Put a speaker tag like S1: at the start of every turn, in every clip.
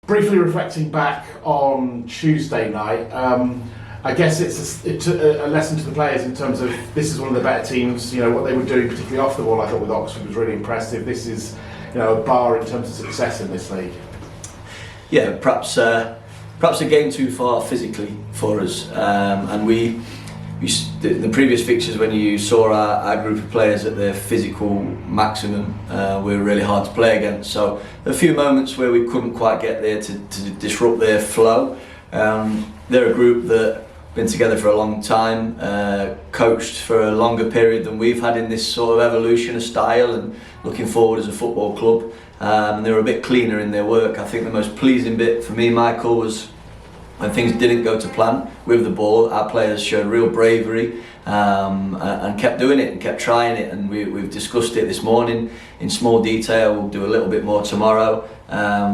S1: Briefly reflecting back on Tuesday night, I guess it's a lesson to the players in terms of this is one of the better teams. What they were doing, particularly off the ball, I thought with Oxford was really impressive. This is a bar in terms of success in this league.
S2: Yeah, perhaps a game too far physically for us, and the previous fixtures, when you saw our group of players at their physical maximum, we were really hard to play against. So a few moments where we couldn't quite get there to disrupt their flow. They're a group that been together for a long time, coached for a longer period than we've had in this sort of evolution of style and looking forward as a football club. And they were a bit cleaner in their work. I think the most pleasing bit for me, Michael, was when things didn't go to plan with the ball. Our players showed real bravery and kept doing it and kept trying it, and we've discussed it this morning in small detail. We'll do a little bit more tomorrow.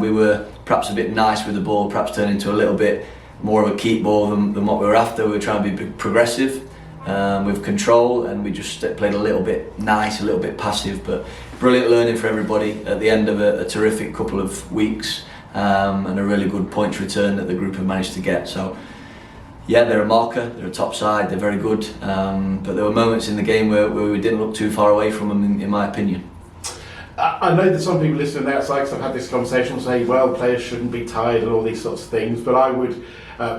S2: We were perhaps a bit nice with the ball, perhaps turned into a little bit more of a keep ball than what we were after. We were trying to be progressive with control, and we just played a little bit nice, a little bit passive, but brilliant learning for everybody at the end of a terrific couple of weeks, and a really good points return that the group have managed to get. So yeah, they're a marker, they're a top side, they're very good, but there were moments in the game where we didn't look too far away from them, in my opinion.
S1: I know that some people listening on the outside, because I've had this conversation, will say, well, players shouldn't be tired and all these sorts of things, but I would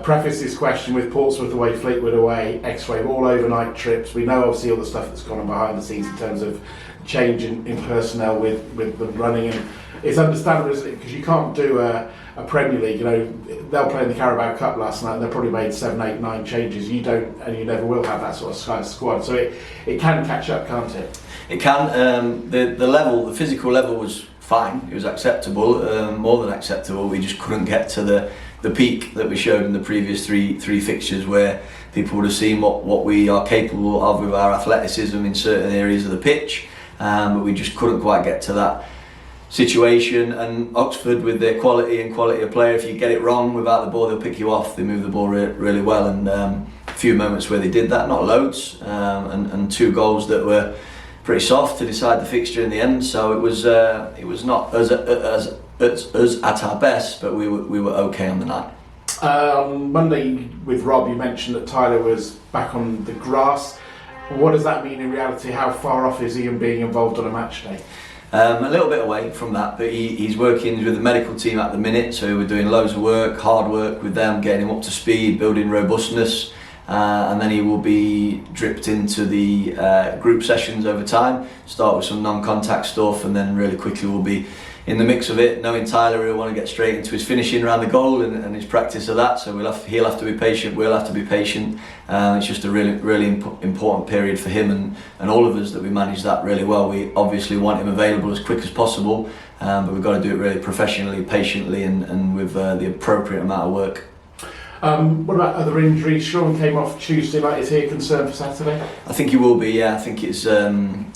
S1: preface this question with Portsmouth away, Fleetwood away, X-Ray, all overnight trips. We know obviously all the stuff that's gone on behind the scenes in terms of change in personnel with the running, and it's understandable, isn't it, because you can't do a Premier League. They'll play in the Carabao Cup last night and they probably made 7, 8, 9 changes. You don't, and you never will have that sort of squad, so it can catch up, can't it?
S2: It can. The physical level was fine. It was acceptable, more than acceptable. We just couldn't get to the peak that we showed in the previous three fixtures, where people would have seen what we are capable of with our athleticism in certain areas of the pitch, but we just couldn't quite get to that situation. And Oxford, with their quality of player, if you get it wrong without the ball, they'll pick you off. They move the ball really well, and a few moments where they did that, not loads, and 2 goals that were pretty soft to decide the fixture in the end. So it was not as at our best, but we were okay on the night.
S1: On Monday with Rob, you mentioned that Tyler was back on the grass. What does that mean in reality? How far off is he in being involved on a match day?
S2: A little bit away from that, but he's working with the medical team at the minute, so we're doing loads of work, hard work with them, getting him up to speed, building robustness, and then he will be dripped into the group sessions over time. Start with some non-contact stuff, and then really quickly we'll be in the mix of it. Knowing Tyler, he'll want to get straight into his finishing around the goal and his practice of that, so he'll have to be patient, we'll have to be patient. It's just a really important period for him and all of us that we manage that really well. We obviously want him available as quick as possible, but we've got to do it really professionally, patiently, and with the appropriate amount of work.
S1: What about other injuries? Sean came off Tuesday night. Is he a concern for Saturday?
S2: I think he will be, yeah. I think it's an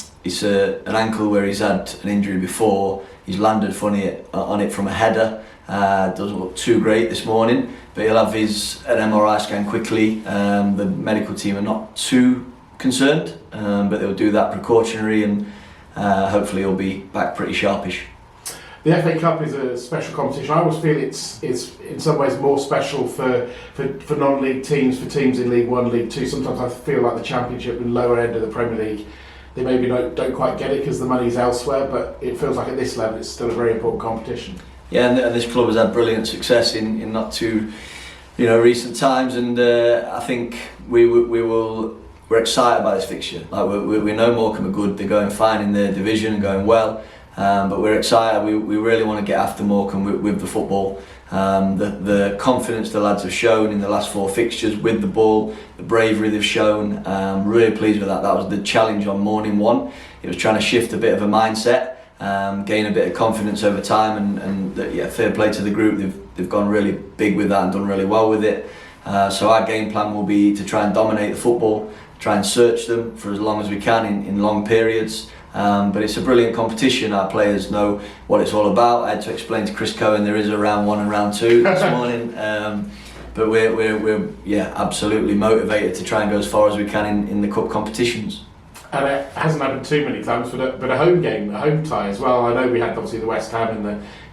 S2: ankle where he's had an injury before. He's landed funny on it from a header. Doesn't look too great this morning, but he'll have an MRI scan quickly. The medical team are not too concerned, but they'll do that precautionary, and hopefully he'll be back pretty sharpish.
S1: The FA Cup is a special competition. I always feel it's in some ways more special for non-league teams, for teams in League 1, League 2. Sometimes I feel like the Championship and lower end of the Premier League, they maybe don't quite get it because the money's elsewhere, but it feels like at this level it's still a very important competition.
S2: Yeah, and this club has had brilliant success in not too recent times, and I think we're excited by this fixture. Like we know Morecambe are good, they're going fine in their division and going well. But we're excited. We really want to get after Morecambe with the football. The confidence the lads have shown in the last 4 fixtures with the ball, the bravery they've shown, really pleased with that. That was the challenge on morning 1. It was trying to shift a bit of a mindset, gain a bit of confidence over time, and fair play to the group. They've gone really big with that and done really well with it. So our game plan will be to try and dominate the football, try and search them for as long as we can in long periods. But it's a brilliant competition. Our players know what it's all about. I had to explain to Chris Cohen there is a round 1 and round 2 this morning. But we're absolutely motivated to try and go as far as we can in the cup competitions.
S1: And it hasn't happened too many times, but a home game, a home tie as well. I know we had obviously the West Ham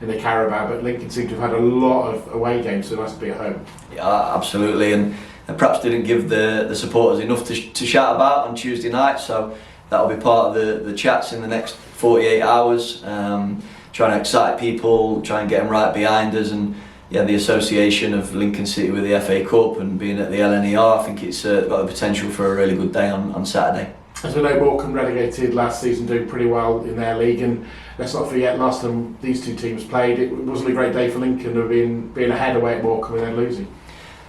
S1: in the Carabao, but Lincoln seem to have had a lot of away games, so it must be at home.
S2: Yeah, absolutely, and perhaps didn't give the supporters enough to shout about on Tuesday night, so that'll be part of the chats in the next 48 hours, trying to excite people, try and get them right behind us, and yeah, the association of Lincoln City with the FA Cup and being at the LNER, I think it's got the potential for a really good day on Saturday.
S1: As we know, Morecambe relegated last season, doing pretty well in their league, and let's not forget last time these two teams played, it wasn't a great day for Lincoln of being ahead away at Morecambe and then losing.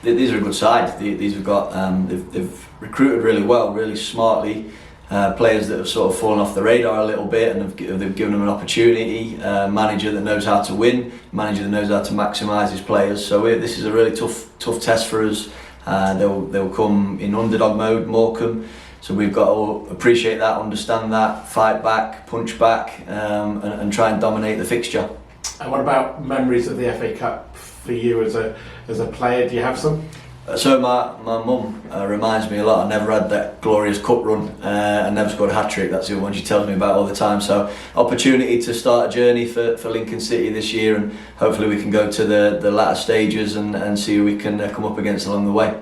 S2: These are a good side. These have got they've recruited really well, really smartly. Players that have sort of fallen off the radar a little bit, and they've given them an opportunity. Manager that knows how to win, manager that knows how to maximise his players. So this is a really tough test for us. They'll come in underdog mode, Morecambe. So we've got to appreciate that, understand that, fight back, punch back, and try and dominate the fixture.
S1: And what about memories of the FA Cup for you as a player? Do you have some?
S2: So my mum reminds me a lot. I never had that glorious cup run. I never scored a hat-trick. That's the one she tells me about all the time. So opportunity to start a journey for Lincoln City this year, and hopefully we can go to the latter stages and see who we can come up against along the way.